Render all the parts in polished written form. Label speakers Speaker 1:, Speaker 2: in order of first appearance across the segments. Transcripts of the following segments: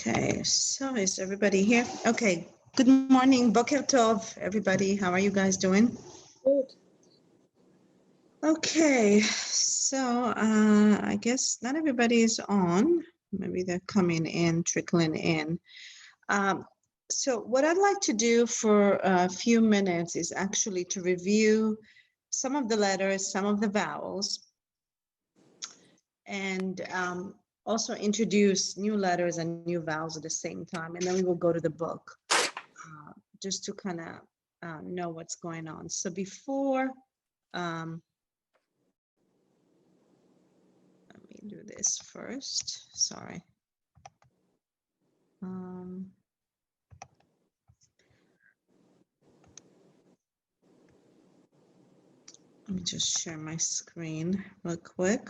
Speaker 1: Okay, so is everybody here? Okay, good morning, Boker Tov, everybody. How are you guys doing?
Speaker 2: Good.
Speaker 1: Okay, so I guess not everybody is on. Maybe they're coming in, trickling in. So what I'd like to do for a few minutes is actually to review some of the letters, some of the vowels, and also introduce new letters and new vowels at the same time. And then we will go to the book just to kind of know what's going on. So before, let me do this first, sorry. Let me just share my screen real quick.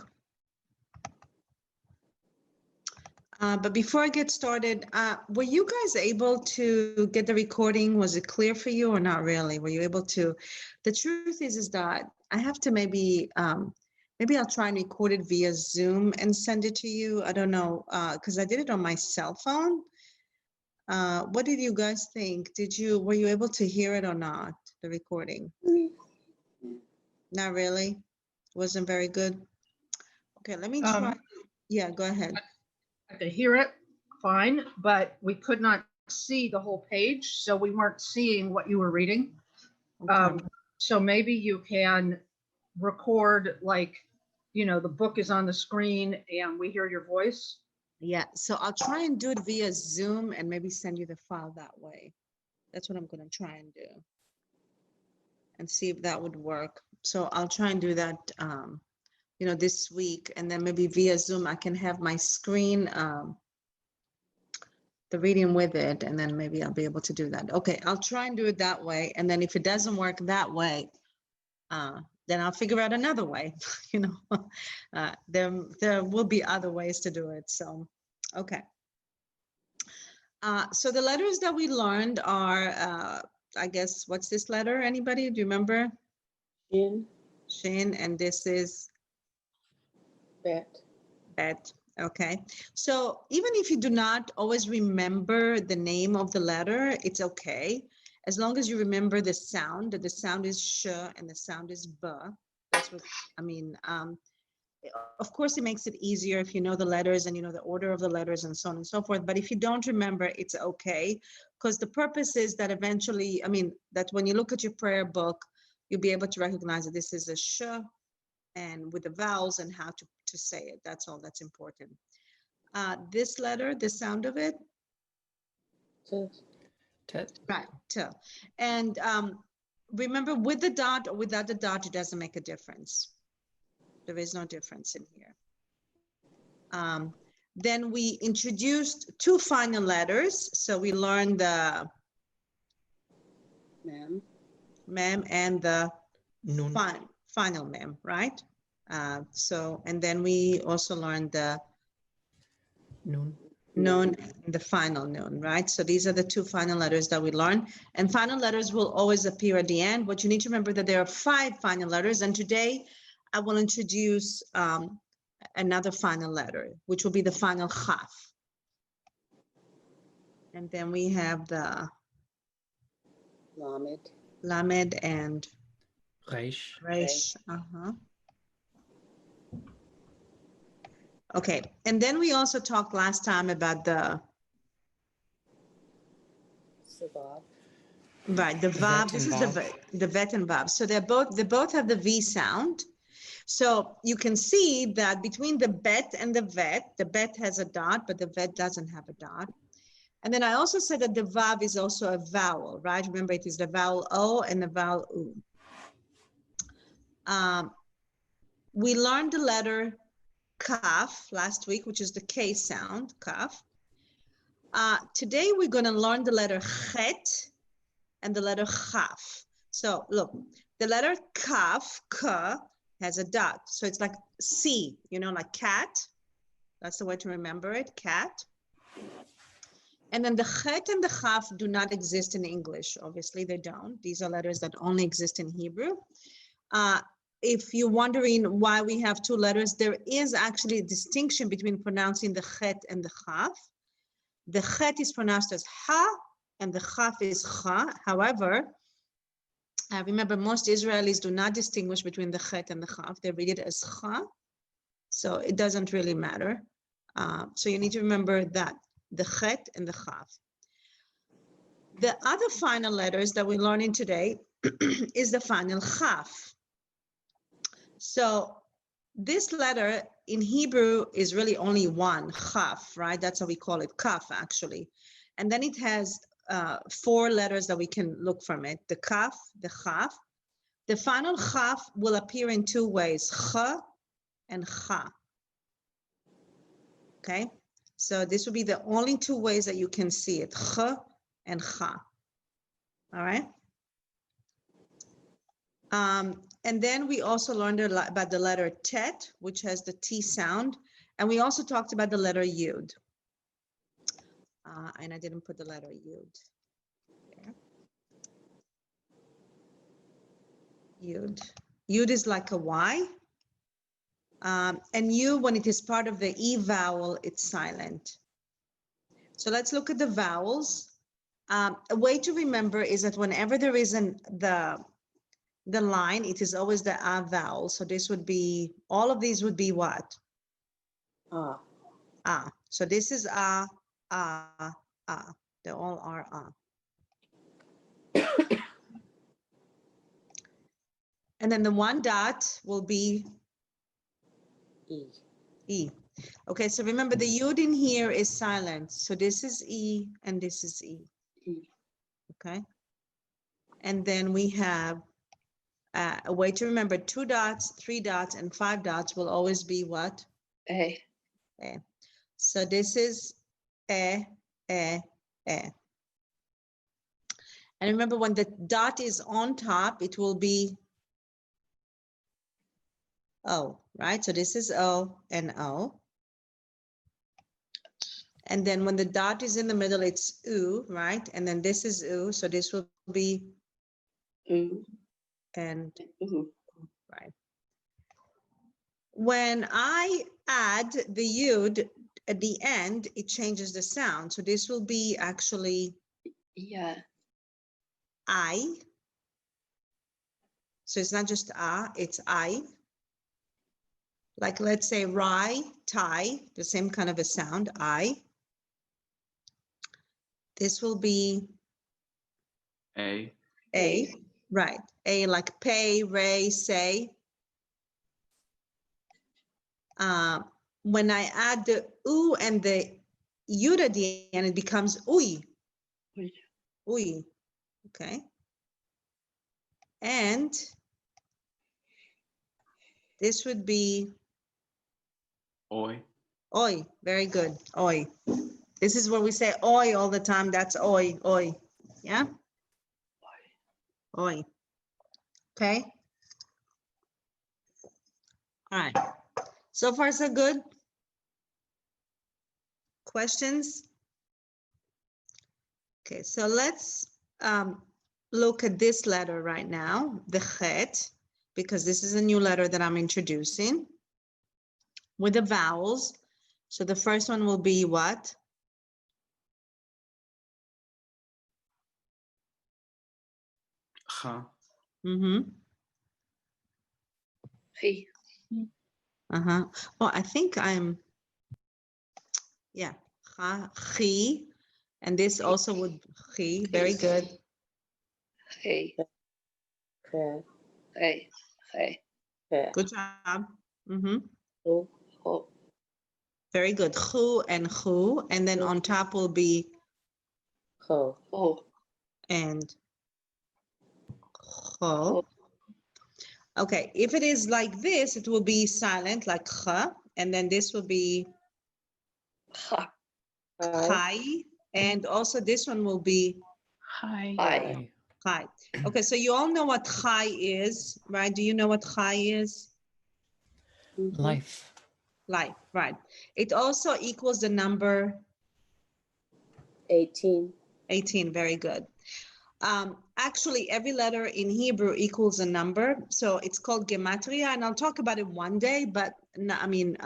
Speaker 1: But before I get started, were you guys able to get the recording? Was it clear for you or not really? Were you able to? The truth is that I have to maybe I'll try and record it via Zoom and send it to you. I don't know, because I did it on my cell phone. What did you guys think? Were you able to hear it or not, the recording? Not really? Wasn't very good? Okay, let me try. Yeah, go ahead.
Speaker 2: I could hear it fine, but we could not see the whole page, so we weren't seeing what you were reading.
Speaker 1: Okay.
Speaker 2: So maybe you can record, like, you know, the book is on the screen and we hear your voice.
Speaker 1: Yeah, so I'll try and do it via Zoom and maybe send you the file that way. That's what I'm going to try and do and see if that would work. So I'll try and do that, you know, this week, and then maybe via Zoom I can have my screen, the reading with it, and then maybe I'll be able to do that. Okay, I'll try and do it that way, and then if it doesn't work that way, then I'll figure out another way. You know, there will be other ways to do it. So, okay. So the letters that we learned are, I guess, what's this letter? Anybody? Do you remember?
Speaker 2: Shin.
Speaker 1: Shin, and this is?
Speaker 2: Bet.
Speaker 1: Bet. Okay. So even if you do not always remember the name of the letter, it's okay. As long as you remember the sound, that the sound is sh and the sound is b. That's what I mean. Of course, it makes it easier if you know the letters and you know the order of the letters and so on and so forth. But if you don't remember, it's okay, because the purpose is that eventually, I mean, that when you look at your prayer book, you'll be able to recognize that this is a sh, and with the vowels and how to say it. That's all that's important. This letter, the sound of it?
Speaker 2: T.
Speaker 1: Right, T. And remember, with the dot or without the dot, it doesn't make a difference. There is no difference in here. Then we introduced two final letters. So we learned the mem and the final mem, right? So, and then we also learned the nun, the final nun, right? So these are the two final letters that we learned. And final letters will always appear at the end, but you need to remember that there are 5 final letters. And today I will introduce another final letter, which will be the final chaf. And then we have the lamed and resh. Okay, and then we also talked last time about the right, the vav. This is the vet and vav. So they both have the V sound. So you can see that between the bet and the bet has a dot, but the vet doesn't have a dot. And then I also said that the vav is also a vowel, right? Remember, it is the vowel O and the vowel U. We learned the letter kaf last week, which is the K sound, kaf. Today we're going to learn the letter chet and the letter chaf. So look, the letter kaf, k, has a dot. So it's like C, you know, like cat. That's the way to remember it, cat. And then the chet and the chaf do not exist in English. Obviously, they don't. These are letters that only exist in Hebrew. If you're wondering why we have 2 letters, there is actually a distinction between pronouncing the chet and the chaf. The chet is pronounced as ha, and the chaf is cha. However, remember, most Israelis do not distinguish between the chet and the chaf. They read it as cha, so it doesn't really matter. So you need to remember that, the chet and the chaf. The other final letters that we're learning today is the final chaf. So this letter in Hebrew is really only one, chaf, right? That's how we call it, kaf, actually. And then it has 4 letters that we can look from it, the kaf, the chaf. The final chaf will appear in 2 ways, ch and cha. Okay, so this will be the only 2 ways that you can see it, ch and cha. All right. And then we also learned about the letter tet, which has the T sound. And we also talked about the letter yud. And I didn't put the letter yud. There. Yud. Yud is like a Y. And U, when it is part of the E vowel, it's silent. So let's look at the vowels. A way to remember is that whenever there is the line, it is always the A vowel. So this would be, all of these would be what? Ah. So this is A, A, A. They all are A. And then the 1 dot will be
Speaker 3: E.
Speaker 1: E. Okay, so remember the yud in here is silent. So this is E and this is E. Okay. And then we have a way to remember 2 dots, 3 dots, and 5 dots will always be what?
Speaker 3: A.
Speaker 1: A. So this is A. And remember, when the dot is on top, it will be O, right? So this is O and O. And then when the dot is in the middle, it's U, right? And then this is U, so this will be
Speaker 3: U.
Speaker 1: and
Speaker 3: U.
Speaker 1: right. When I add the yud at the end, it changes the sound. So this will be actually
Speaker 3: Yeah.
Speaker 1: I. So it's not just it's I. Like, let's say rai, tai, the same kind of a sound, I. This will be
Speaker 4: A.
Speaker 1: A, right. A like pay, ray, say. When I add the u and the yud at the end, it becomes ui.
Speaker 3: Ui.
Speaker 1: Ui, okay. And this would be
Speaker 4: Oi.
Speaker 1: oi, very good, oi. This is where we say oi all the time, that's oi, oi, yeah? Oi, okay? All right, so far so good? Questions? Okay, so let's look at this letter right now, the chet, because this is a new letter that I'm introducing with the vowels. So the first one will be what?
Speaker 4: Cha.
Speaker 1: Mm-hmm.
Speaker 3: Chi.
Speaker 1: Uh-huh. Oh, I think yeah, cha, chi, and this also would chi, very good.
Speaker 3: Chi.
Speaker 5: Che.
Speaker 3: Chi. Chi.
Speaker 5: Che.
Speaker 1: Good job. Mm-hmm.
Speaker 5: Chu.
Speaker 3: Ho.
Speaker 1: Very good. Chu and chu, and then on top will be
Speaker 5: Cho.
Speaker 3: Ho.
Speaker 1: and cho.
Speaker 3: Ho.
Speaker 1: Okay, if it is like this, it will be silent, like cha, and then this will be
Speaker 3: Ha.
Speaker 5: Hi.
Speaker 1: chai, and also this one will be
Speaker 4: Hi.
Speaker 3: Hi.
Speaker 1: chai. Okay, so you all know what chai is, right? Do you know what chai is?
Speaker 5: Mhm.
Speaker 4: Life.
Speaker 1: Life, right. It also equals the number
Speaker 5: 18.
Speaker 1: 18, very good. Actually, every letter in Hebrew equals a number, so it's called gematria, and I'll talk about it one day, but I mean,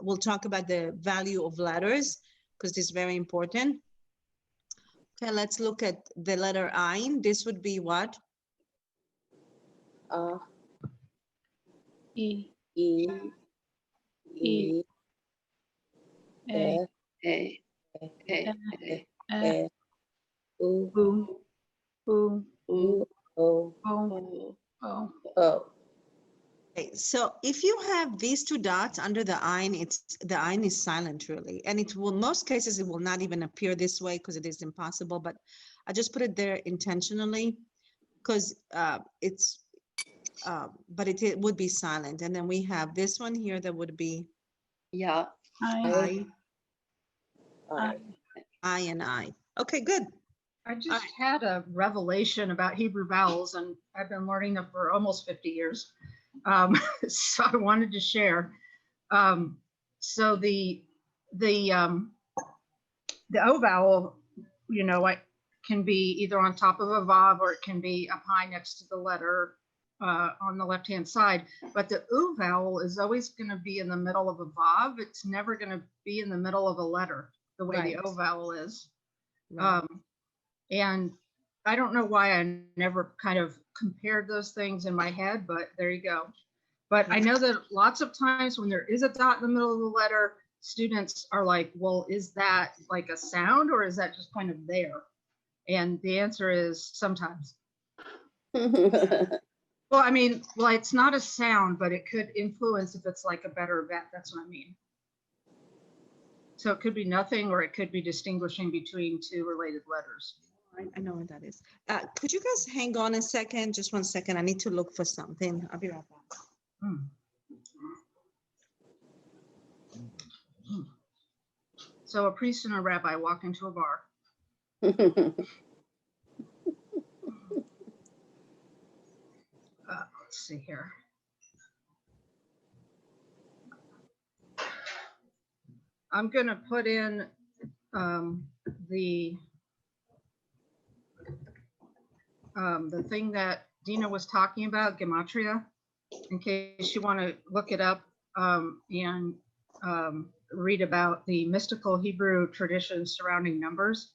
Speaker 1: we'll talk about the value of letters. because this is very important. Okay, let's look at the letter Ein. This would be what?
Speaker 5: A,
Speaker 4: E,
Speaker 5: E,
Speaker 4: E, A,
Speaker 3: A, A,
Speaker 4: E,
Speaker 5: E, U,
Speaker 4: U, U,
Speaker 3: U,
Speaker 5: O,
Speaker 4: O,
Speaker 3: O,
Speaker 4: O.
Speaker 5: O.
Speaker 1: Okay, so if you have these two dots under the Ein, the Ein is silent really. And it will, most cases, it will not even appear this way because it is impossible, but I just put it there intentionally because but it would be silent. And then we have this one here that would be
Speaker 3: Ja,
Speaker 4: I,
Speaker 1: I and I. Okay, good.
Speaker 2: I just
Speaker 1: Alright.
Speaker 2: had a revelation about Hebrew vowels, and I've been learning them for almost 50 years. So I wanted to share. So the O vowel, you know, can be either on top of a vav or it can be up high next to the letter on the left-hand side. But the U vowel is always going to be in the middle of a vav. It's never going to be in the middle of a letter, the way the
Speaker 1: Right.
Speaker 2: O vowel is.
Speaker 1: Right.
Speaker 2: And I don't know why I never kind of compared those things in my head, but there you go. But I know that lots of times when there is a dot in the middle of the letter, students are like, well, is that like a sound or is that just kind of there? And the answer is sometimes. Well, I mean, well, it's not a sound, but it could influence if it's like a better vet. That's what I mean. So it could be nothing, or it could be distinguishing between two related letters.
Speaker 1: I know what that is. Could you guys hang on a second? Just 1 second. I need to look for something. I'll be right back.
Speaker 2: So a priest and a rabbi walk into a bar. Let's see here. I'm going to put in the thing that Dina was talking about, gematria, in case you want to look it up and read about the mystical Hebrew traditions surrounding numbers.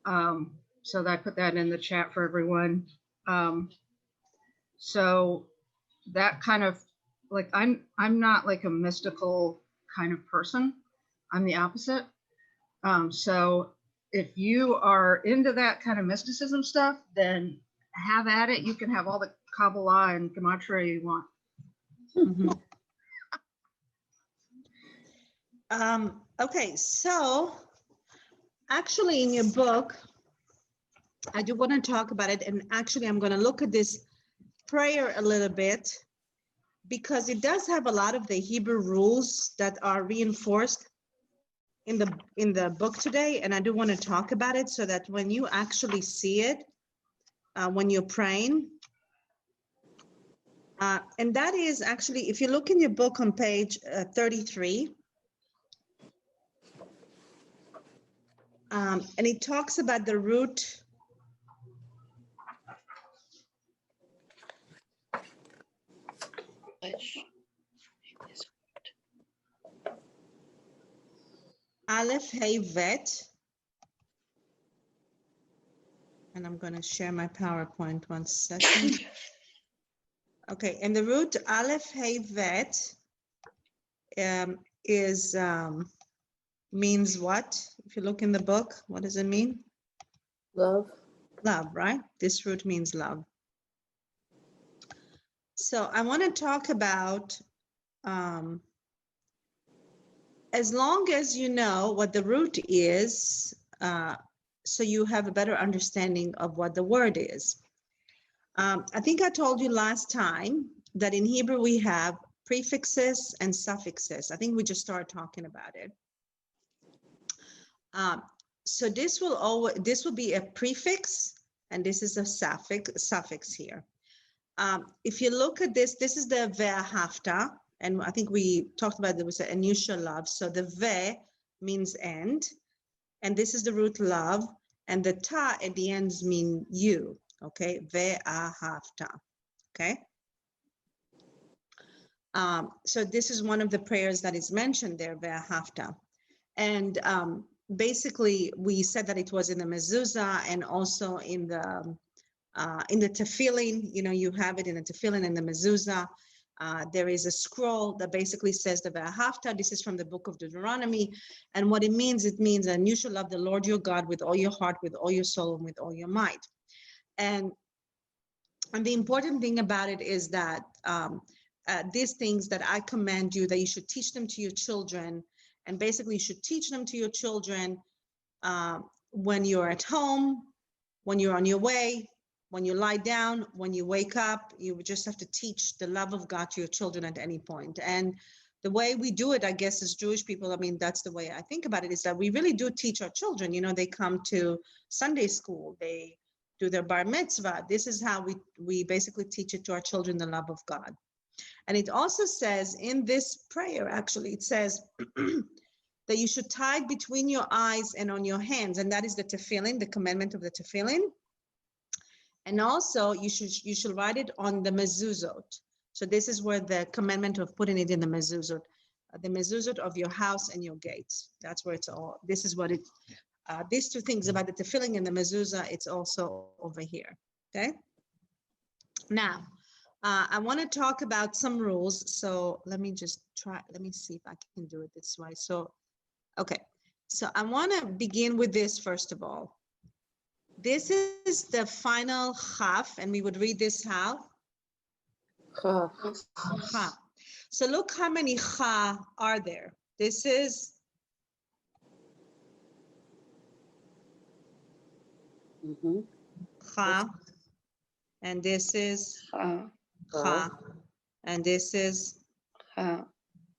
Speaker 2: So I put that in the chat for everyone. So that kind of like, I'm not like a mystical kind of person. I'm the opposite. So if you are into that kind of mysticism stuff, then have at it. You can have all the Kabbalah and gematria you want.
Speaker 1: Okay, so actually in your book, I do want to talk about it. And actually, I'm going to look at this prayer a little bit because it does have a lot of the Hebrew rules that are reinforced in the book today. And I do want to talk about it so that when you actually see it, when you're praying, and that is actually, if you look in your book on page 33, and it talks about the root. Alef, Hey, Vet. And I'm going to share my PowerPoint 1 second. Okay, and the root Alef, Hey, Vet is means what? If you look in the book, what does it mean?
Speaker 5: Love.
Speaker 1: Love, right? This root means love. So I want to talk about, as long as you know what the root is, so you have a better understanding of what the word is. I think I told you last time that in Hebrew we have prefixes and suffixes. I think we just started talking about it. So this will be a prefix, and this is a suffix here. If you look at this is the ve'ahavta, and I think we talked about there was a and you shall love. So the ve means end, and this is the root love, and the ta at the ends mean you. Okay, ve'ahavta. Okay. So this is one of the prayers that is mentioned there, ve'ahavta. And basically, we said that it was in the mezuzah and also in the tefillin. You know, you have it in the tefillin and the mezuzah. There is a scroll that basically says the V'ahavta. This is from the book of Deuteronomy. And what it means that you shall love the Lord your God with all your heart, with all your soul, and with all your might. And the important thing about it is that these things that I command you, that you should teach them to your children. And basically, you should teach them to your children when you're at home, when you're on your way, when you lie down, when you wake up. You just have to teach the love of God to your children at any point. And the way we do it, I guess, as Jewish people, I mean, that's the way I think about it, is that we really do teach our children. You know, they come to Sunday school, they do their bar mitzvah. This is how we basically teach it to our children, the love of God. And it also says in this prayer, actually, it says that you should tie it between your eyes and on your hands. And that is the tefillin, the commandment of the tefillin. And also you should write it on the mezuzot. So this is where the commandment of putting it in the mezuzot of your house and your gates. That's where it's all, this is what it, these two things about the tefillin and the mezuzah, it's also over here, okay? Now, I want to talk about some rules. So let me just try, let me see if I can do it this way. So, okay. So I want to begin with this first of all. This is the final chaf, and we would read this how?
Speaker 5: Ha.
Speaker 1: Cha. So look how many cha are there. This is cha, and this is
Speaker 3: Ha.
Speaker 1: cha, and this is
Speaker 3: Ha.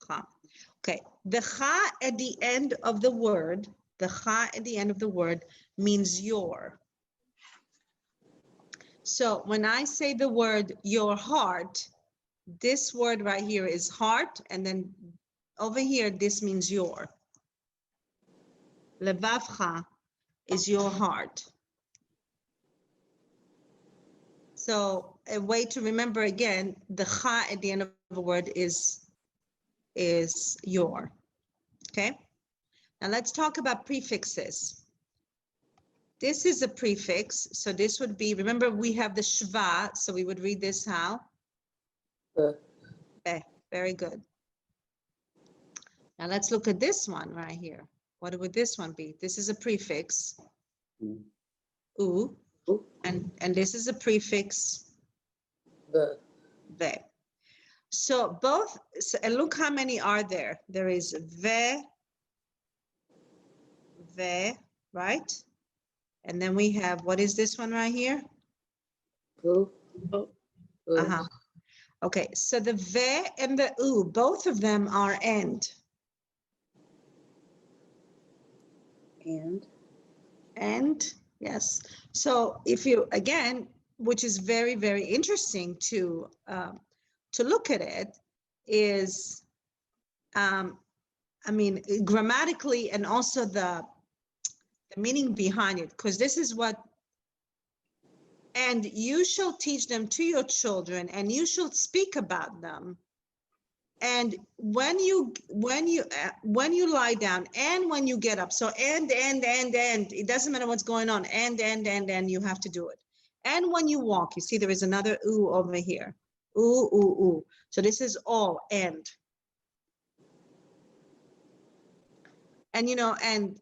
Speaker 1: cha. Okay, the cha at the end of the word, the cha at the end of the word means your. So when I say the word your heart, this word right here is heart, and then over here, this means your. Levavcha is your heart. So a way to remember again, the cha at the end of the word is your, okay? Now let's talk about prefixes. This is a prefix, so this would be, remember we have the shva, so we would read this how? Okay, very good. Now let's look at this one right here. What would this one be? This is a prefix, u, and this is a prefix, ve. So both, and look how many are there. There is ve, right? And then we have, what is this one right here? Uh-huh. Okay, so the ve and the u, both of them are end. And yes. So if you, again, which is very, very interesting to look at it, is, I mean, grammatically and also the meaning behind it, because this is what, and you shall teach them to your children, and you shall speak about them. And when you lie down and when you get up, so and, it doesn't matter what's going on, and you have to do it. And when you walk, you see there is another oo over here. Ooh. So this is all and. And you know, and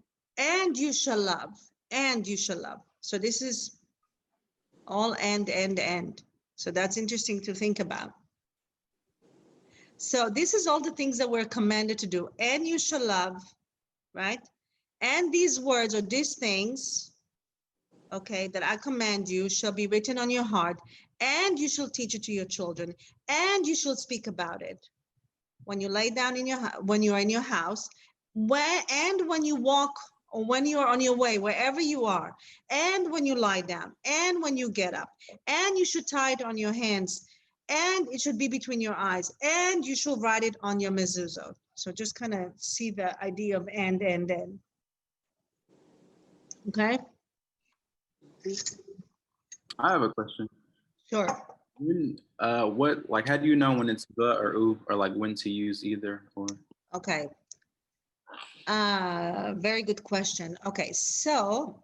Speaker 1: you shall love, and you shall love. So this is all and. So that's interesting to think about. So this is all the things that we're commanded to do. And you shall love, right? And these words or these things, okay, that I command you shall be written on your heart, and you shall teach it to your children, and you shall speak about it when you lay down in your when you are in your house, and when you walk, or when you are on your way, wherever you are, and when you lie down, and when you get up, and you should tie it on your hands, and it should be between your eyes, and you shall write it on your mezuzot. So just kind of see the idea of and. Okay?
Speaker 6: I have a question.
Speaker 1: Sure.
Speaker 6: When, how do you know when it's the or oo, or like when to use either or?
Speaker 1: Okay. Very good question. Okay, so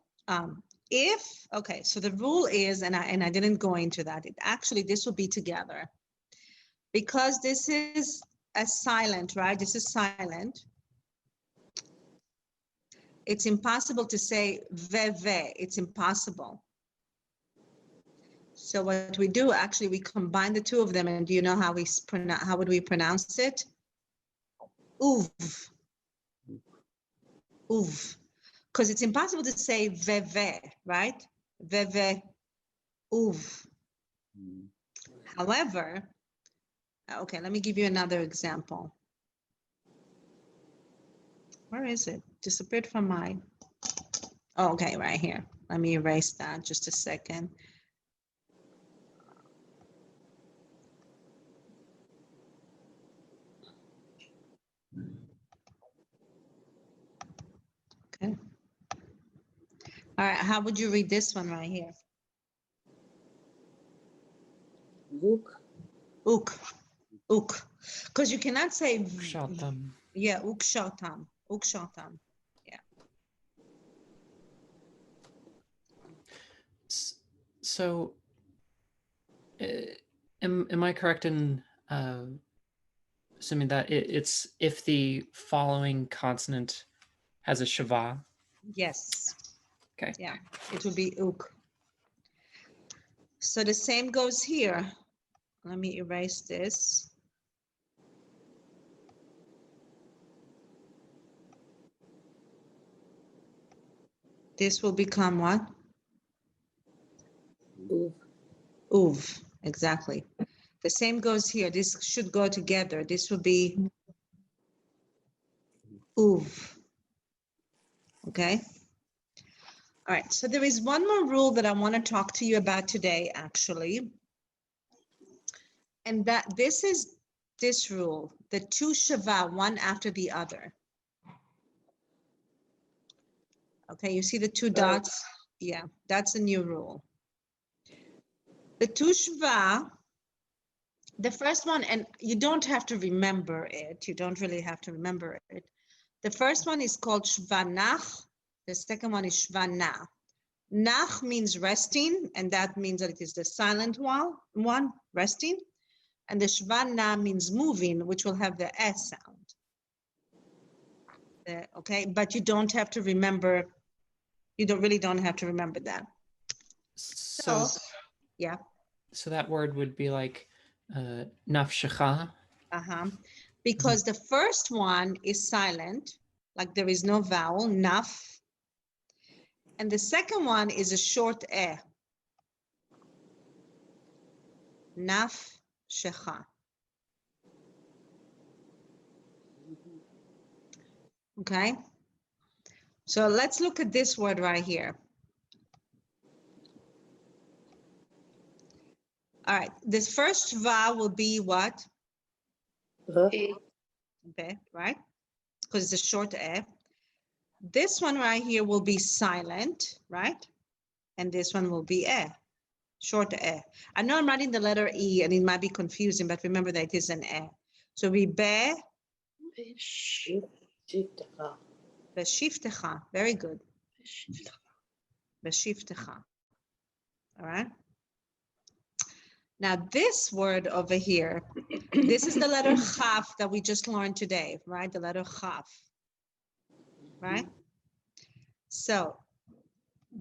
Speaker 1: so the rule is, and I didn't go into that. Actually, this will be together because this is a silent, right? This is silent. It's impossible to say ve. It's impossible. So what we do, actually, we combine the two of them, and do you know how how would we pronounce it? Uv. Uv. Because it's impossible to say ve, right? Ve, uv. However, okay, let me give you another example. Where is it? Disappeared from my, oh, okay, right here. Let me erase that just a second. Okay. All right, how would you read this one right here?
Speaker 5: Book.
Speaker 1: Uk. Because you cannot say,
Speaker 7: Shatam.
Speaker 1: yeah, ukshatam. Yeah.
Speaker 7: So, am I correct in assuming that it's if the following consonant has a shava?
Speaker 1: Yes.
Speaker 7: Okay.
Speaker 1: Yeah, it would be uk. So the same goes here. Let me erase this. This will become what?
Speaker 5: Uv.
Speaker 1: Uv, exactly. The same goes here. This should go together. This will be uv. Okay. All right. So there is one more rule that I want to talk to you about today, actually. And that this is this rule, the two shava, one after the other. Okay, you see the two dots? Yeah, that's a new rule. The two shava, the first one, and you don't have to remember it. You don't really have to remember it. The first one is called shvanach. The second one is shvana. Nach means resting, and that means that it is the silent one, resting. And the shvana means moving, which will have the S sound. Okay, but you don't have to remember, you really don't have to remember that.
Speaker 7: So
Speaker 1: yeah.
Speaker 7: So that word would be like nafshecha.
Speaker 1: Because the first one is silent, like there is no vowel, naf. And the second one is a short e. Naf shecha. Okay. So let's look at this word right here. All right. This first vowel will be what?
Speaker 5: E.
Speaker 1: Be, right? Because it's a short e. This one right here will be silent, right? And this one will be e, short e. I know I'm writing the letter E and it might be confusing, but remember that it is an e. So we be.
Speaker 5: Shiftecha.
Speaker 1: Beshiftecha. Very good. Beshiftecha. All right. Now this word over here, this is the letter chaf that we just learned today, right? The letter chaf, right? So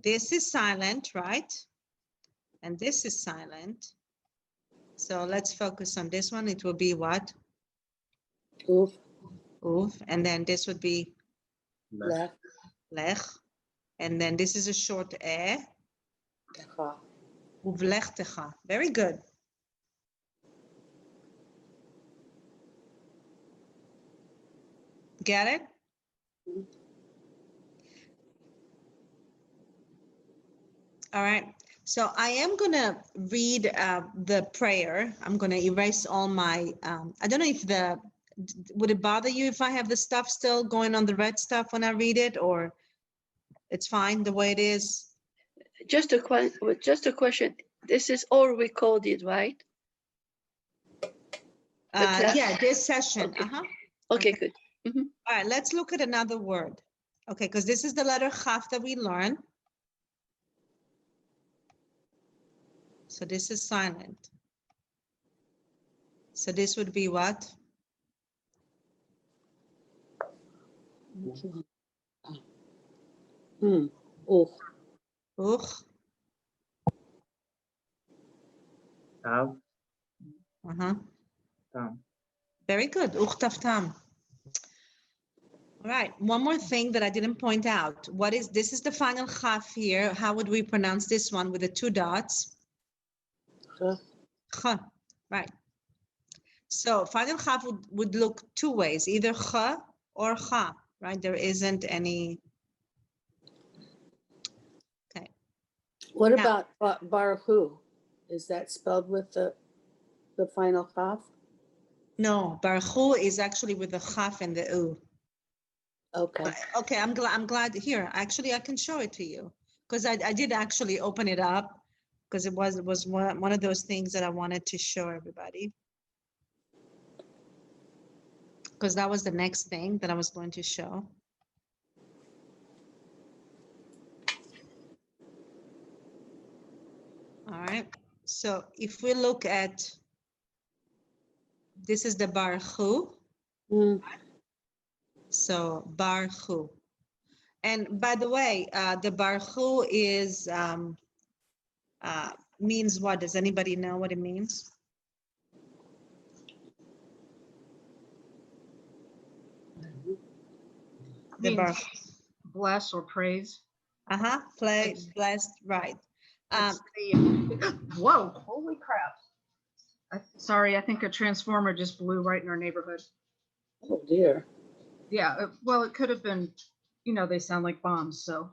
Speaker 1: this is silent, right? And this is silent. So let's focus on this one. It will be what?
Speaker 5: Uv.
Speaker 1: Uv. And then this would be
Speaker 5: Lech.
Speaker 1: lech. And then this is a short e.
Speaker 5: Techa.
Speaker 1: Uvlechtecha. Very good. Get it? All right. So I am going to read the prayer. I'm going to erase all my, I don't know if would it bother you if I have the stuff still going on the red stuff when I read it, or it's fine the way it is?
Speaker 3: Just a question. This is all recorded, right?
Speaker 1: Yeah, this session.
Speaker 3: Okay. Okay, good. Mhm.
Speaker 1: All right, let's look at another word. Okay, because this is the letter Chaf that we learned. So this is silent. So this would be what?
Speaker 5: Which one? Uf.
Speaker 1: Uch.
Speaker 8: Tav,
Speaker 1: Uh-huh.
Speaker 8: Tam.
Speaker 1: Very good. Uch taf tam. All right, one more thing that I didn't point out. What is, this is the final Chaf here. How would we pronounce this one with the 2 dots?
Speaker 5: Chaf.
Speaker 1: Ch, right. So final Chaf would look 2 ways, either ch or cha, right? There isn't any. Okay.
Speaker 5: What
Speaker 1: Now-
Speaker 5: about Baruch Hu? Is that spelled with the final Chaf?
Speaker 1: No, Baruch Hu is actually with the Chaf and the U.
Speaker 5: Okay.
Speaker 1: Okay, I'm glad here. Actually, I can show it to you because I did actually open it up because it was one of those things that I wanted to show everybody. Because that was the next thing that I was going to show. All right. So if we look at, this is the Baruch Hu.
Speaker 5: Mm.
Speaker 1: So Baruch Hu. And by the way, the Baruch Hu is means what? Does anybody know what it means? The
Speaker 2: Means
Speaker 1: Baruch.
Speaker 2: bless or praise.
Speaker 1: Play, blessed, right.
Speaker 2: It's the, whoa, holy crap. Sorry, I think a transformer just blew right in our neighborhood.
Speaker 5: Oh dear.
Speaker 2: Yeah, well, it could have been, you know, they sound like bombs, so.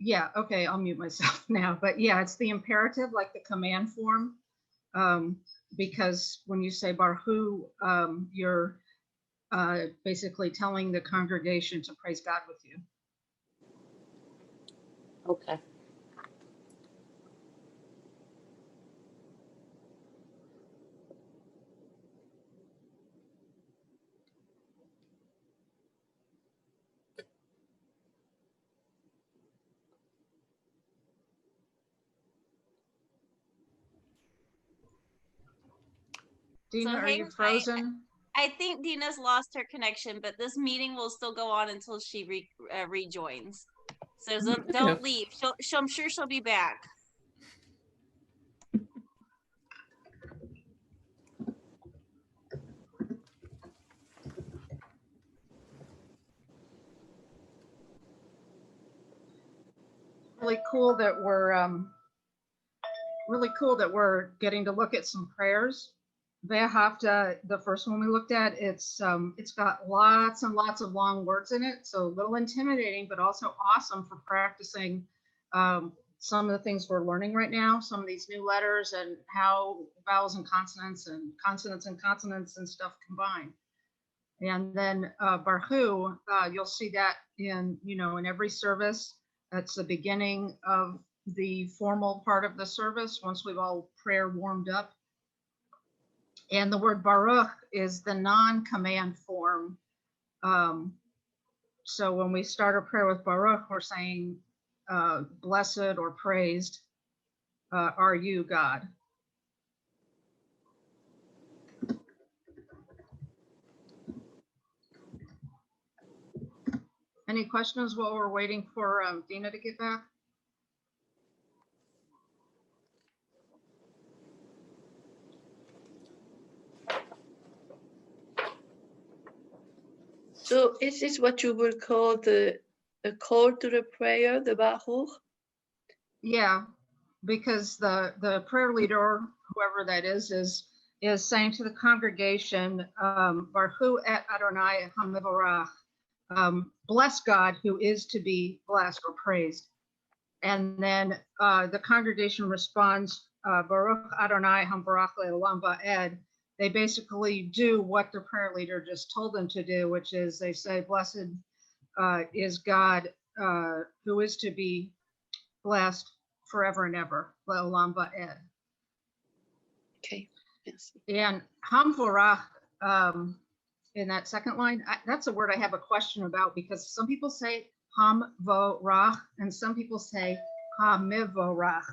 Speaker 2: Yeah, okay, I'll mute myself now. But yeah, it's the imperative, like the command form. Because when you say Baruch Hu, you're basically telling the congregation to praise God with you.
Speaker 5: Okay.
Speaker 2: Dina,
Speaker 9: So
Speaker 2: are
Speaker 9: hang
Speaker 2: you
Speaker 9: tight.
Speaker 2: frozen?
Speaker 9: I think Dina's lost her connection, but this meeting will still go on until she rejoins. So don't leave. I'm sure she'll be back.
Speaker 2: Really cool that we're getting to look at some prayers. Ve'ahavta, the first one we looked at, it's got lots and lots of long words in it, so a little intimidating, but also awesome for practicing some of the things we're learning right now, some of these new letters and how vowels and consonants and stuff combine. And then Baruch Hu, you'll see that in every service. That's the beginning of the formal part of the service once we've all prayer warmed up. And the word Baruch is the non-command form. So when we start a prayer with Baruch, we're saying, blessed or praised are you, God. Any questions while we're waiting for Dina to get back?
Speaker 3: So is this what you would call the call to the prayer, the Baruch?
Speaker 2: Yeah, because the prayer leader, whoever that is saying to the congregation, Baruch Hu et Adonai HaMevorach, bless God who is to be blessed or praised. And then the congregation responds, Baruch Adonai HaMevorach Le'olam Va'ed. They basically do what the prayer leader just told them to do, which is they say, blessed is God who is to be blessed forever and ever. Le'olam Va'ed.
Speaker 3: Okay, yes.
Speaker 2: And Hamvorach in that second line, that's a word I have a question about because some people say ham-vo-rach and some people say ha-miv-vo-rach.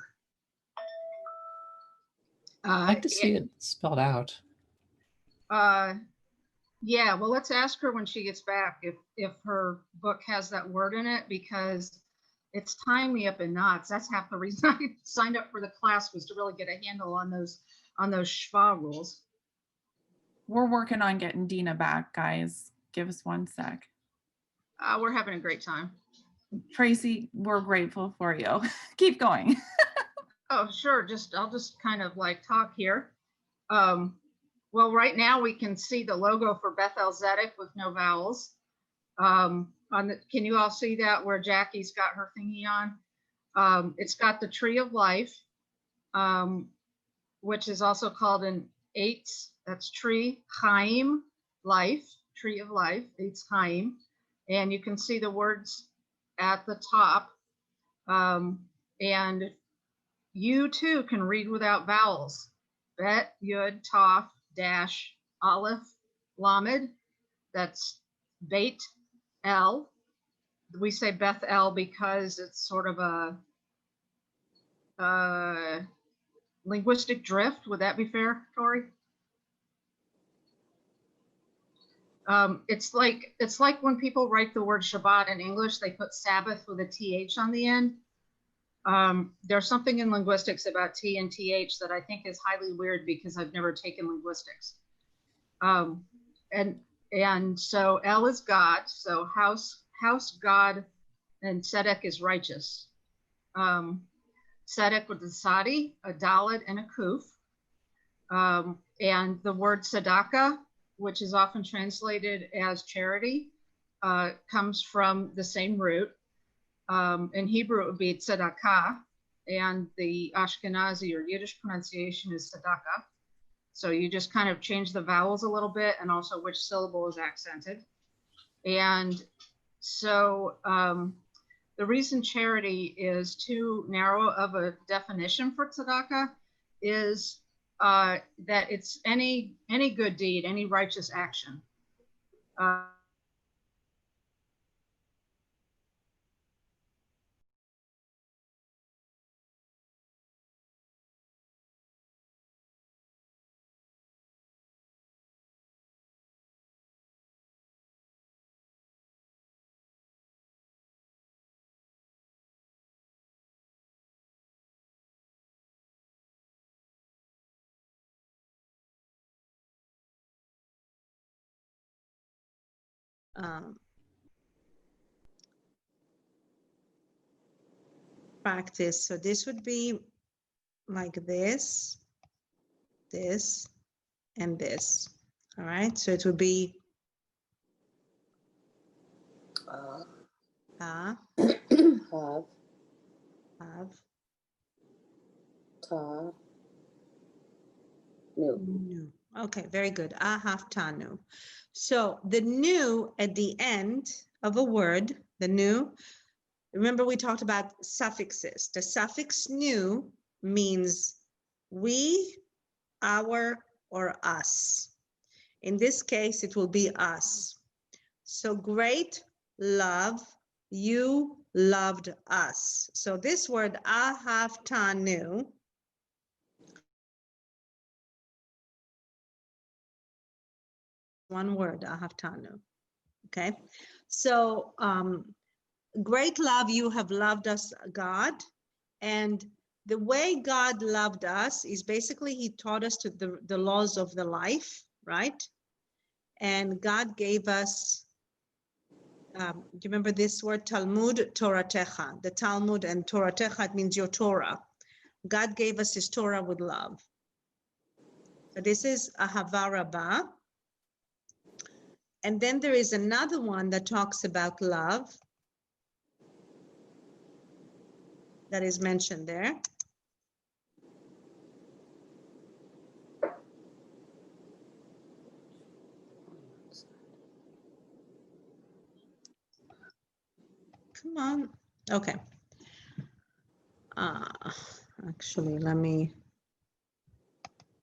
Speaker 7: I'd like to see it spelled out.
Speaker 2: Yeah, well, let's ask her when she gets back if her book has that word in it, because it's tying me up in knots. That's half the reason I signed up for the class, was to really get a handle on those schwa rules.
Speaker 10: We're working on getting Dina back, guys. Give us 1 sec.
Speaker 2: We're having a great time.
Speaker 10: Tracy, we're grateful for you. Keep going.
Speaker 2: Oh, sure. I'll just kind of like talk here. Well, right now we can see the logo for Beth-El Zedek with no vowels. Can you all see that where Jackie's got her thingy on? It's got the tree of life, which is also called an eitz. That's tree, chaim, life, tree of life, eitz chaim. And you can see the words at the top. And you too can read without vowels. Bet, yud, taf, dash, aleph, lamed. That's Beth-El. We say Beth-El because it's sort of a linguistic drift. Would that be fair, Tori? It's like when people write the word Shabbat in English, they put Sabbath with a TH on the end. There's something in linguistics about T and TH that I think is highly weird because I've never taken linguistics. And so El is God, so house God, and Tzedek is righteous. Tzedek with a Sadi, a Dalet, and a Kuf. And the word tzedakah, which is often translated as charity, comes from the same root. In Hebrew, it would be tzedakah, and the Ashkenazi or Yiddish pronunciation is tzedakah. So you just kind of change the vowels a little bit and also which syllable is accented. And so the reason charity is too narrow of a definition for tzedakah is that it's any good deed, any righteous action.
Speaker 1: Practice. So this would be like this, and this. All right. So it would be
Speaker 5: Hav, ta, nu.
Speaker 1: Okay, very good. Ahavtanu. So the nu at the end of a word, the nu, remember we talked about suffixes. The suffix nu means we, our, or us. In this case, it will be us. So great love, you loved us. So this word ahavtanu, one word, ahavtanu. Okay, so great love, you have loved us, God. And the way God loved us is basically he taught us to the laws of the life, right? And God gave us, do you remember this word, Talmud, Toratecha? The Talmud and Toratecha, it means your Torah. God gave us his Torah with love. So this is Ahava Rabbah. And then there is another one that talks about love that is mentioned there. Come on. Okay. Actually, let me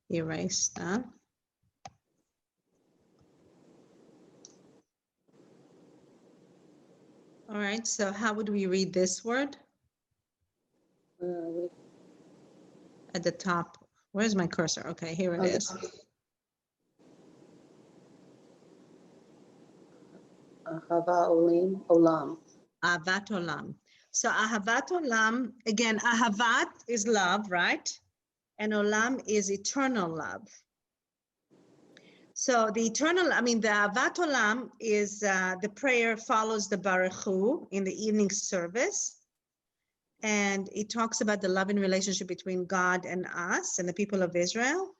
Speaker 1: erase that. All right, so how would we read this word
Speaker 5: We-
Speaker 1: at the top? Where's my cursor? Okay, here it
Speaker 5: on the-
Speaker 1: is.
Speaker 5: Hava Olim, Olam.
Speaker 1: Ahavat Olam. So Ahavat Olam, again, Ahavat is love, right? And Olam is eternal love. So the eternal, I mean, the Ahavat Olam is the prayer follows the Baruch Hu in the evening service. And it talks about the loving relationship between God and us and the people of Israel.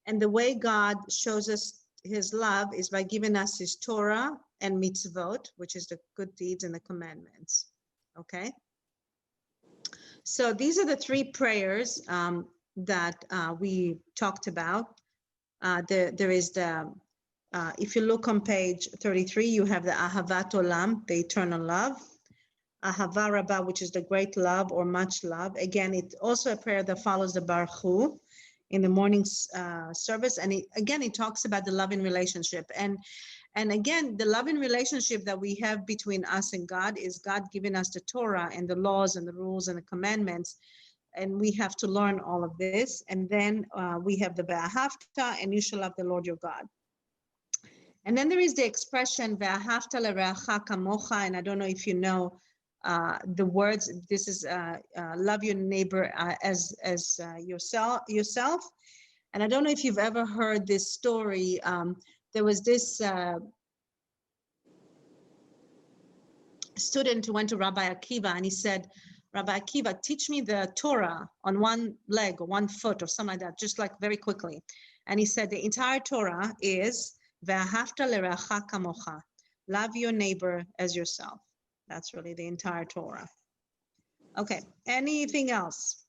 Speaker 1: And the way God shows us his love is by giving us his Torah and mitzvot, which is the good deeds and the commandments. Okay. So these are the three prayers that we talked about. There is the, if you look on page 33, you have the Ahavat Olam, the eternal love. Ahava Rabbah, which is the great love or much love. Again, it's also a prayer that follows the Baruch Hu in the morning service. And it talks about the loving relationship. And again, the loving relationship that we have between us and God is God giving us the Torah and the laws and the rules and the commandments. And we have to learn all of this. And then we have the Ve'ahavta, and you shall love the Lord your God. And then there is the expression Ve'ahavta le'reacha kamocha, and I don't know if you know the words. This is love your neighbor as yourself. And I don't know if you've ever heard this story. There was this student who went to Rabbi Akiva, and he said, Rabbi Akiva, teach me the Torah on one leg or one foot or something like that, just like very quickly. And he said the entire Torah is Ve'ahavta le'reacha kamocha, love your neighbor as yourself. That's really the entire Torah. Okay, anything else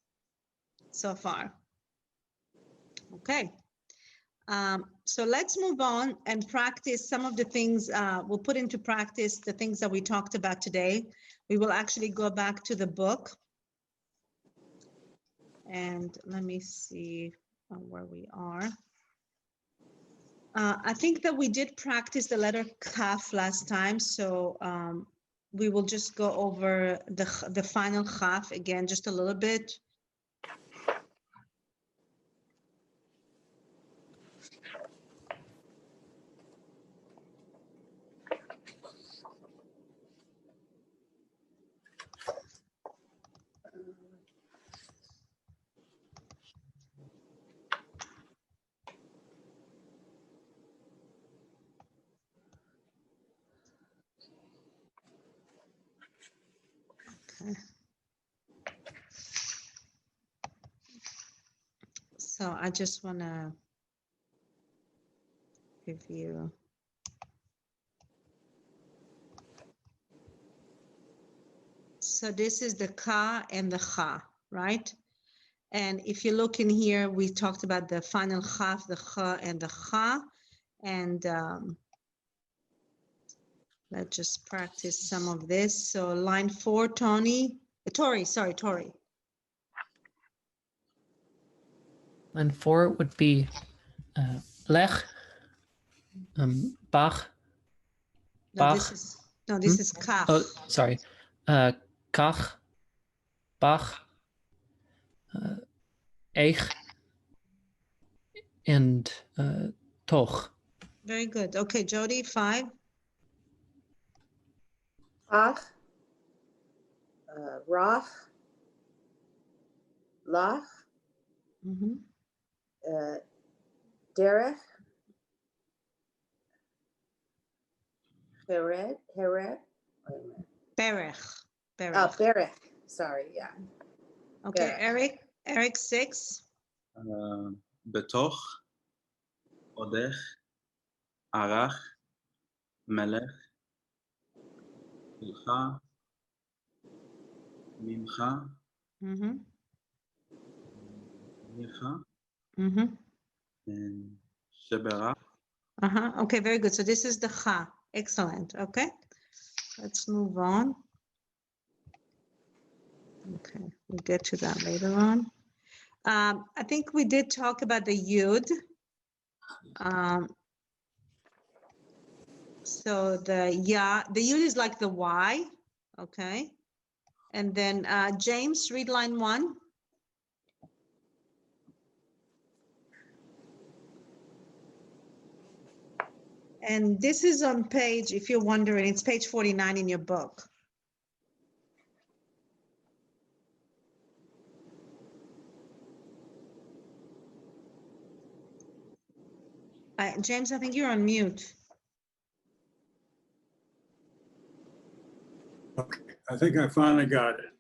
Speaker 1: so far? Okay, so let's move on and practice some of the things. We'll put into practice the things that we talked about today. We will actually go back to the book. And let me see where we are. I think that we did practice the letter Kaf last time, so we will just go over the final Chaf again, just a little bit. Okay. So I just want to review. So this is the Ka and the Cha, right? And if you look in here, we talked about the final Chaf, the Cha and the Cha. And let's just practice some of this. So line 4, Tori.
Speaker 7: Line 4 would be Lech, Bach.
Speaker 1: No,
Speaker 7: Bach.
Speaker 1: this is Kaf.
Speaker 7: Oh, sorry. Kach, Bach, Eich, and Toch.
Speaker 1: Very good. Okay, Jody, 5.
Speaker 5: Ach, Rach, Lach,
Speaker 1: Mhm.
Speaker 5: Derech, Heret, wait a minute.
Speaker 1: Berech.
Speaker 5: Oh, Berech, sorry, yeah.
Speaker 1: Okay,
Speaker 5: Berech.
Speaker 1: Eric 6.
Speaker 6: בתוך, עודך, ערך, מלך, שלך, ממך,
Speaker 1: Mm-hmm.
Speaker 6: ממך,
Speaker 1: Mm-hmm.
Speaker 6: and שברך.
Speaker 1: Uh-huh. Okay, very good. So this is the Cha. Excellent. Okay. Let's move on. Okay, we'll get to that later on. I think we did talk about the Yud. So the Yud is like the Y, Okay. And then James, read line 1. And this is on page, if you're wondering, it's page 49 in your book. James, I think you're on mute.
Speaker 11: Okay, I think I finally got it.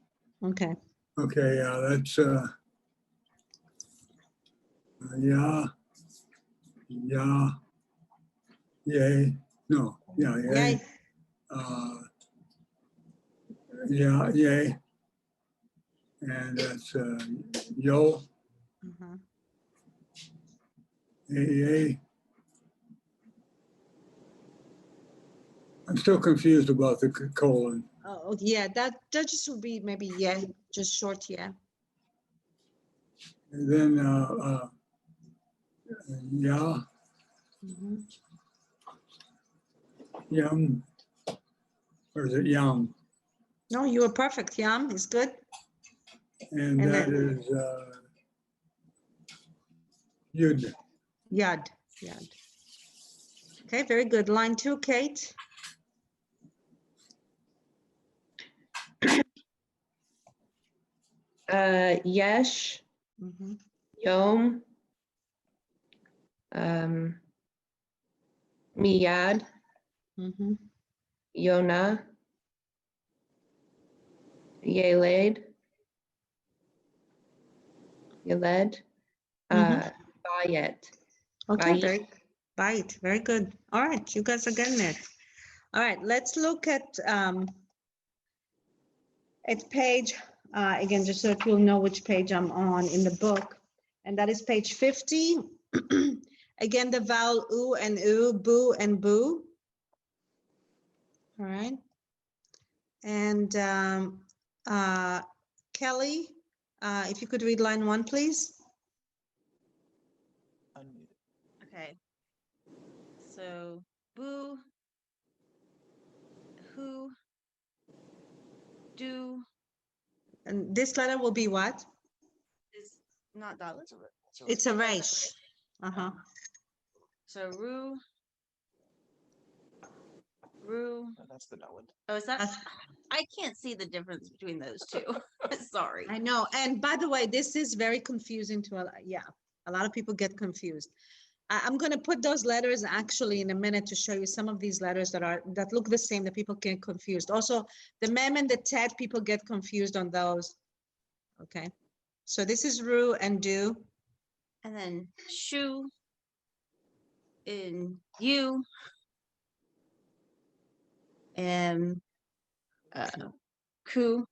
Speaker 1: Okay.
Speaker 11: Okay, that's yeah, yay, no, yeah, yay,
Speaker 1: Yay.
Speaker 11: yeah, yay, and that's yo,
Speaker 1: Mhm.
Speaker 11: yay. I'm still confused about the colon.
Speaker 1: Oh, yeah, that just would be maybe yeah, just short, yeah.
Speaker 11: And then yeah,
Speaker 1: Mhm.
Speaker 11: yum, or is it yum?
Speaker 1: No, you were perfect. Yum is good.
Speaker 11: And
Speaker 1: And
Speaker 11: that
Speaker 1: then-
Speaker 11: is yud.
Speaker 1: Yad. Yad. Okay, very good. Line 2, Kate.
Speaker 12: Yesh,
Speaker 1: Mhm.
Speaker 12: Yom, Miyad,
Speaker 1: Mhm.
Speaker 12: Yonah, Yeled, Yeled, Bayet.
Speaker 1: Okay,
Speaker 12: Bayit.
Speaker 1: Right, very good. All right, you guys are getting it. All right, let's look at page, again, just so that you'll know which page I'm on in the book. And that is page 50. Again, the vowel oo and oo, boo and boo. All right. And Kelly, if you could read line 1, please.
Speaker 9: Okay. So boo, who, do
Speaker 1: And this letter will be what?
Speaker 9: is not that.
Speaker 1: It's a resh. Uh-huh.
Speaker 9: So Ru. That's the no one. Oh, is that? I can't see the difference between those two. Sorry.
Speaker 1: I know. And by the way, this is very confusing to a lot of people get confused. I'm going to put those letters actually in a minute to show you some of these letters that look the same, that people get confused. Also, the mem and the tet, people get confused on those. Okay. So this is Ru and do.
Speaker 9: And then shu in you and ku.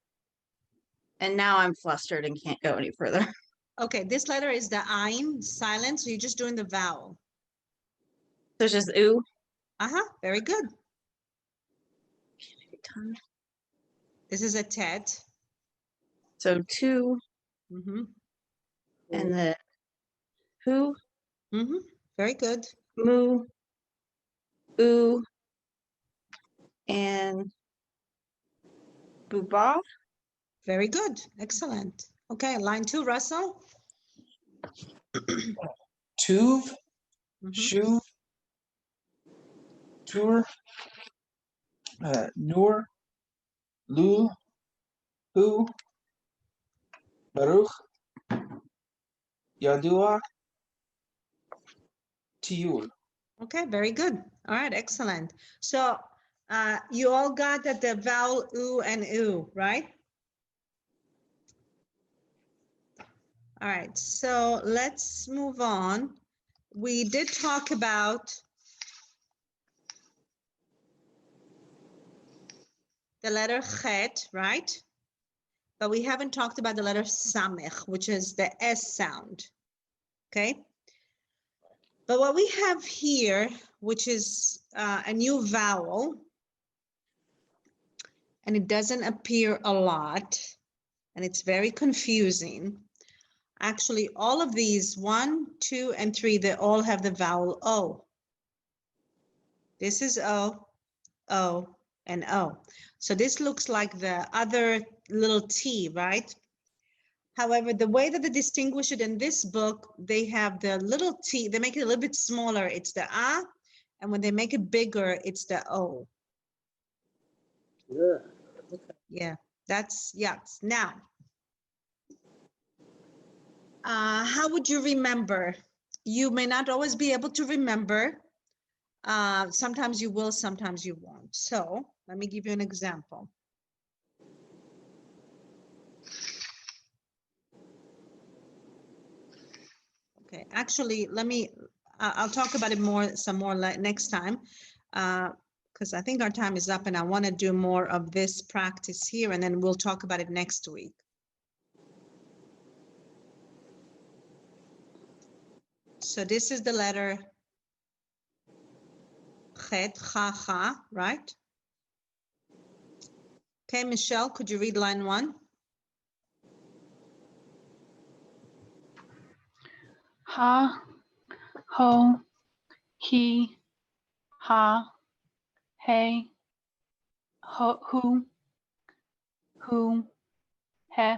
Speaker 9: And now I'm flustered and can't go any further.
Speaker 1: Okay, this letter is the ayin, silent, so you're just doing the vowel.
Speaker 9: So it's just ooh.
Speaker 1: Uh-huh, very good. This is a tet.
Speaker 9: So two.
Speaker 1: Mm-hmm.
Speaker 9: And the who.
Speaker 1: Mm-hmm. Very good.
Speaker 9: Moo. Ooh. And booba.
Speaker 1: Very good. Excellent. Okay, line 2, Russell.
Speaker 13: Tuv,
Speaker 1: Mhm.
Speaker 13: Shuv, Tur, Nur, Lul, Hu, Baruch, Yadua, Tiul.
Speaker 1: Okay, very good. All right, excellent. So you all got that the vowel oo and oo, right? All right, so let's move on. We did talk about the letter chet, right? But we haven't talked about the letter samech, which is the S sound, okay? But what we have here, which is a new vowel, and it doesn't appear a lot, and it's very confusing. Actually, all of these, 1, 2, and 3, they all have the vowel O. This is O, O, an O. So this looks like the other little T, right? However, the way that they distinguish it in this book, they have the little T, they make it a little bit smaller. It's the A, and when they make it bigger, it's the O.
Speaker 5: Ugh. Okay.
Speaker 1: Yeah, that's, yeah. Now, how would you remember? You may not always be able to remember. Sometimes you will, sometimes you won't. So let me give you an example. Okay, actually, let me, I'll talk about it some more next time, because I think our time is up and I want to do more of this practice here, and then we'll talk about it next week. So this is the letter Chet, Ha, Ha, right? Okay, Michelle, could you read line 1?
Speaker 4: Ha, ho, he, ha, hey, ho, who, he,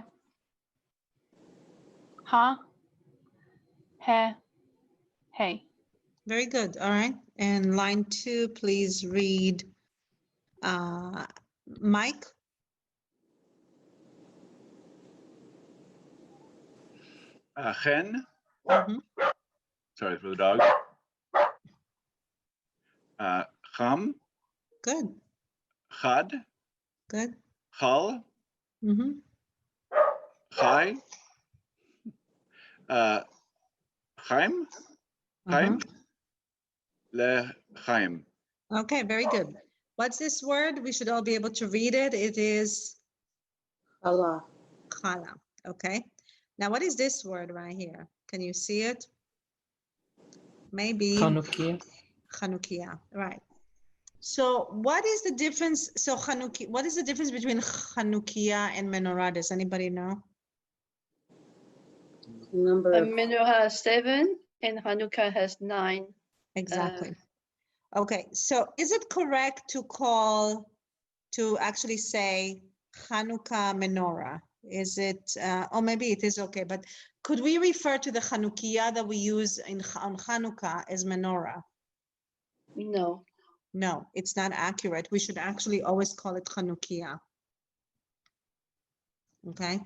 Speaker 4: ha, he, hey.
Speaker 1: Very good. All right. And line 2, please read Mike.
Speaker 14: Chen.
Speaker 1: Mhm.
Speaker 14: Sorry for the dog. Cham.
Speaker 1: Good.
Speaker 14: Chad.
Speaker 1: Good.
Speaker 14: Chal.
Speaker 1: Mhm.
Speaker 14: Chai. Chaim. Chaim. Lechaim.
Speaker 1: Okay, very good. What's this word? We should all be able to read it. It is
Speaker 5: Allah.
Speaker 1: chala. Okay. Now, what is this word right here? Can you see it? Maybe.
Speaker 7: Chanukia.
Speaker 1: Chanukia. Right. So what is the difference? So Chanukia, what is the difference between Chanukia and menorah? Does anybody know?
Speaker 5: Number of
Speaker 3: Menorah has 7 and Hanukkah has 9.
Speaker 1: Exactly. Okay, so is it correct to actually say Hanukkah menorah? Is it, or maybe it is okay, but could we refer to the Chanukiah that we use on Hanukkah as menorah?
Speaker 3: No.
Speaker 1: No, it's not accurate. We should actually always call it Chanukiah. Okay?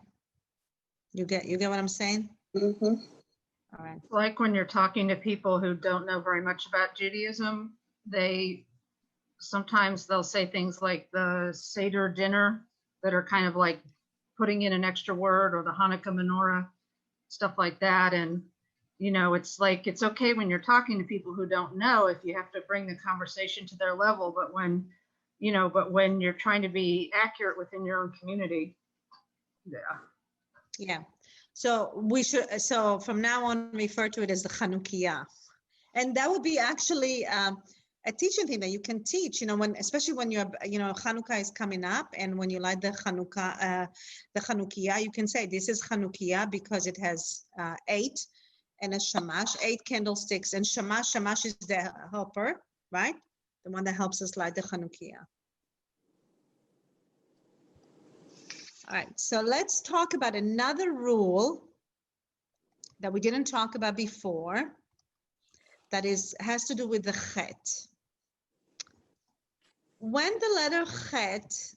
Speaker 1: You get what I'm saying?
Speaker 5: Mm-hmm.
Speaker 1: All right.
Speaker 2: Like when you're talking to people who don't know very much about Judaism, sometimes they'll say things like the Seder dinner that are kind of like putting in an extra word, or the Hanukkah menorah, stuff like that. And, it's like, it's okay when you're talking to people who don't know if you have to bring the conversation to their level, but when you're trying to be accurate within your own community.
Speaker 1: Yeah. So from now on, refer to it as the Chanukiah. And that would be actually a teaching thing that you can teach, especially when you're, Hanukkah is coming up, and when you light the Chanukiah, you can say this is Chanukiah because it has 8 and a shamash, 8 candlesticks, and shamash is the helper, right? The one that helps us light the Chanukiah. All right, so let's talk about another rule that we didn't talk about before, that has to do with the chet. When the letter chet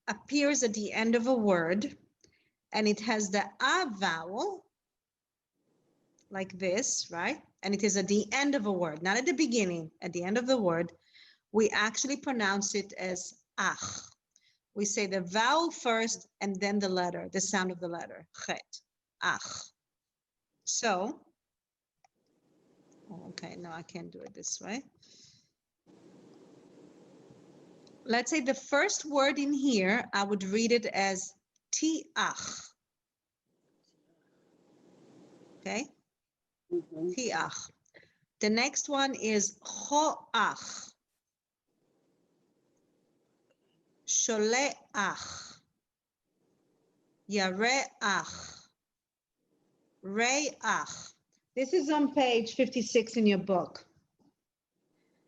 Speaker 1: appears at the end of a word and it has the a vowel, like this, right? And it is at the end of a word, not at the beginning, at the end of the word, we actually pronounce it as ach. We say the vowel first and then the letter, the sound of the letter, chet, ach. So, okay, no, I can't do it this way. Let's say the first word in here, I would read it as tiach. Okay?
Speaker 5: Mm-hmm.
Speaker 1: Tiach. The next one is choach. Sholeach. Yareach. Reach. This is on page 56 in your book.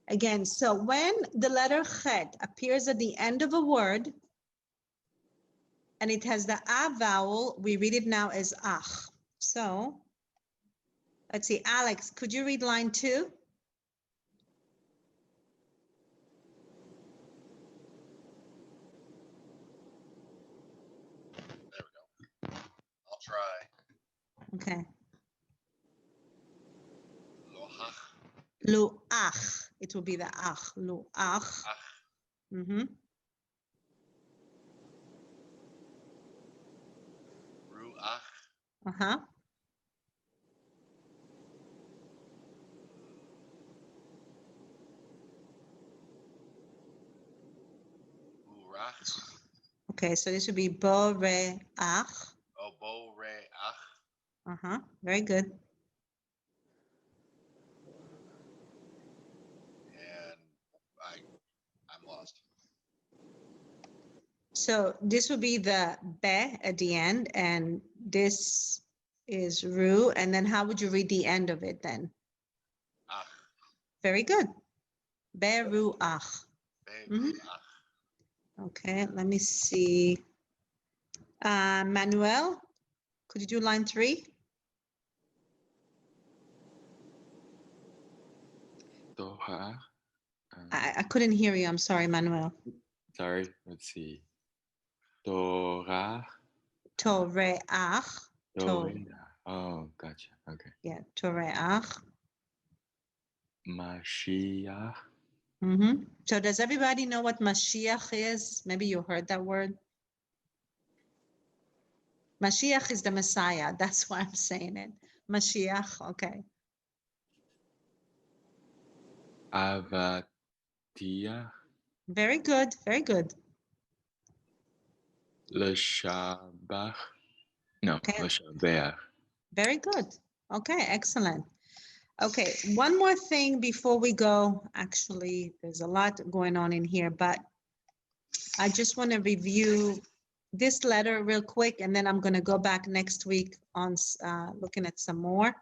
Speaker 1: Again, so when the letter chet appears at the end of a word and it has the a vowel, we read it now as ach. So let's see, Alex, could you read line 2?
Speaker 15: I'll try.
Speaker 1: Okay.
Speaker 15: Loach.
Speaker 1: Luach. It will be the ach. Luach. Mm-hmm.
Speaker 15: Ruach.
Speaker 1: Uh-huh.
Speaker 15: Urach.
Speaker 1: Okay, so this would be bo re ach.
Speaker 15: Oh, bo re ach.
Speaker 1: Uh-huh. Very good.
Speaker 15: And I'm lost.
Speaker 1: So this would be the be at the end, and this is ru, and then how would you read the end of it then?
Speaker 15: Ach.
Speaker 1: Very good. Be ru ach.
Speaker 15: Be ru ach.
Speaker 1: Okay, let me see. Manuel, could you do line 3?
Speaker 16: Torah.
Speaker 1: I couldn't hear you. I'm sorry, Manuel.
Speaker 16: Sorry, let's see. Torah.
Speaker 1: Toreach.
Speaker 16: Torah. Oh, gotcha. Okay.
Speaker 1: Yeah, Toreach.
Speaker 16: Mashiach.
Speaker 1: Mm-hmm. So does everybody know what Mashiach is? Maybe you heard that word. Mashiach is the Messiah. That's why I'm saying it. Mashiach. Okay.
Speaker 16: Avatia.
Speaker 1: Very good. Very good.
Speaker 16: Leshabach. No,
Speaker 1: Okay.
Speaker 16: Leshabeach.
Speaker 1: Very good. Okay, excellent. Okay, one more thing before we go. Actually, there's a lot going on in here, but I just want to review this letter real quick, and then I'm going to go back next week on looking at some more.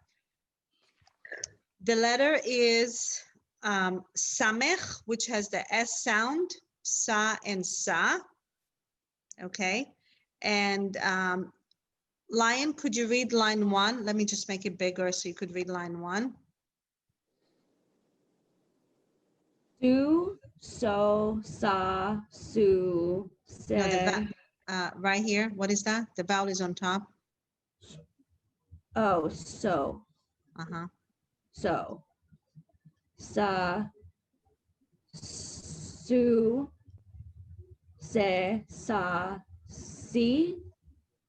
Speaker 1: The letter is Samech, which has the S sound, Sa and Sa. Okay, and Lion, could you read line 1? Let me just make it bigger so you could read line 1.
Speaker 17: Su, so, sa, su, se.
Speaker 1: No, the right here. What is that? The vowel is on top.
Speaker 17: Oh, so.
Speaker 1: Uh-huh.
Speaker 17: So. Sa, su, se, sa, si,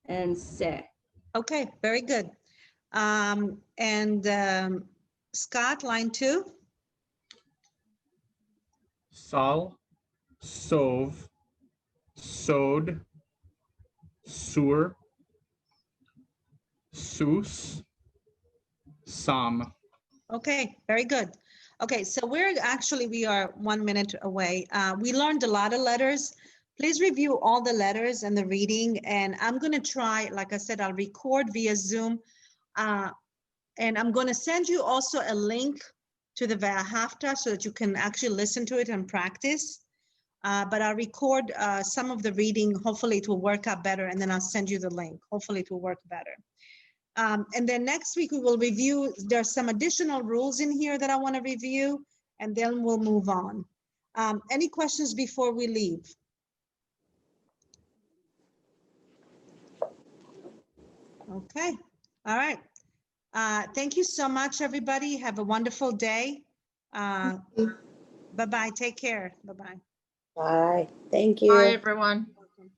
Speaker 17: and se.
Speaker 1: Okay, very good. And Scott, line 2.
Speaker 18: Sal, sov, sod, sur, sus, sam.
Speaker 1: Okay, very good. Okay, so we are 1 minute away. We learned a lot of letters. Please review all the letters and the reading. And I'm going to try, like I said, I'll record via Zoom. And I'm going to send you also a link to the Ve'ahavta so that you can actually listen to it and practice. But I'll record some of the reading. Hopefully it will work out better. And then I'll send you the link. Hopefully it will work better. And then next week we will review, there's some additional rules in here that I want to review, and then we'll move on. Any questions before we leave? Okay, all right. Thank you so much, everybody. Have a wonderful day. Bye-bye, take care, bye-bye.
Speaker 5: Bye. Thank you.
Speaker 2: Bye, everyone.